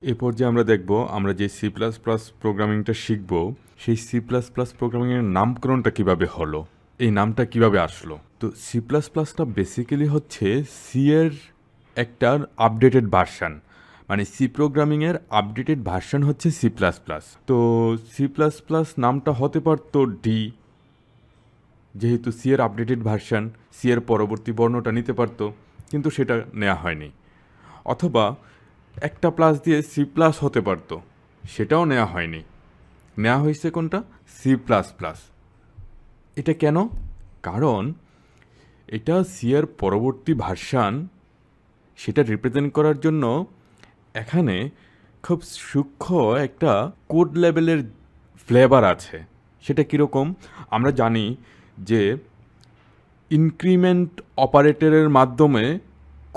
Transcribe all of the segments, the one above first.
এ পর্যায়ে আমরা দেখব আমরা যে সি প্লাস প্লাস প্রোগ্রামিংটা শিখব সেই সি প্লাস প্লাস প্রোগ্রামিংয়ের নামকরণটা কিভাবে হলো, এই নামটা কিভাবে আসলো। তো সি প্লাস প্লাসটা বেসিক্যালি হচ্ছে সি এর একটা আপডেটেড ভার্সান, মানে সি প্রোগ্রামিংয়ের আপডেটেড ভার্সান হচ্ছে সি প্লাস প্লাস। তো সি প্লাস প্লাস নামটা হতে পারতো ডি, যেহেতু সি এর আপডেটেড ভার্সান, সি এর পরবর্তী বর্ণটা নিতে পারতো, কিন্তু সেটা নেওয়া হয়নি। অথবা একটা প্লাস দিয়ে সি প্লাস হতে পারতো, সেটাও নেওয়া হয়নি। নেওয়া হয়েছে কোনটা? C plus plus. এটা কেন? কারণ এটা সি এর পরবর্তী ভার্সান, সেটা রিপ্রেজেন্ট করার জন্য এখানে খুব সূক্ষ্ম একটা কোড লেভেলের ফ্লেভার আছে। সেটা কীরকম? আমরা জানি যে ইনক্রিমেন্ট অপারেটরের মাধ্যমে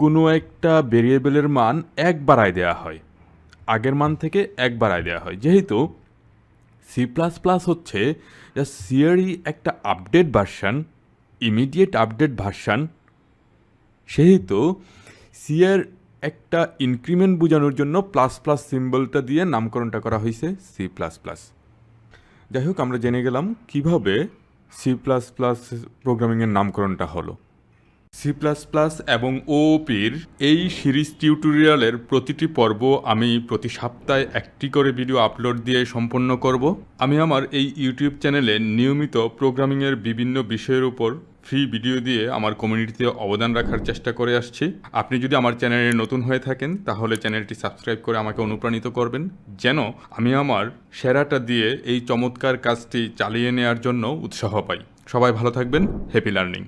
কোনো একটা ভেরিয়েবলের মান এক বাড়ায় দেওয়া হয়, আগের মান থেকে এক বাড়ায় দেওয়া হয়। যেহেতু সি প্লাস প্লাস হচ্ছে সি এরই একটা update version, immediate update version, সেহেতু সি এর একটা ইনক্রিমেন্ট বোঝানোর জন্য প্লাস প্লাস সিম্বলটা দিয়ে নামকরণটা করা হয়েছে সি প্লাস প্লাস। যাই হোক, আমরা জেনে গেলাম কিভাবে সি প্লাস প্লাস প্রোগ্রামিংয়ের নামকরণটা হলো। সি প্লাস প্লাস এবং ওওপির এই সিরিজ টিউটোরিয়ালের প্রতিটি পর্ব আমি প্রতি সপ্তাহে একটি করে ভিডিও আপলোড দিয়ে সম্পন্ন করব। আমি আমার এই ইউটিউব চ্যানেলে নিয়মিত প্রোগ্রামিংয়ের বিভিন্ন বিষয়ের উপর ফ্রি ভিডিও দিয়ে আমার কমিউনিটিতে অবদান রাখার চেষ্টা করে আসছি। আপনি যদি আমার চ্যানেলে নতুন হয়ে থাকেন তাহলে চ্যানেলটি সাবস্ক্রাইব করে আমাকে অনুপ্রাণিত করবেন, যেন আমি আমার সেরাটা দিয়ে এই চমৎকার কাজটি চালিয়ে নেওয়ার জন্য উৎসাহ পাই। সবাই ভালো থাকবেন। Happy learning.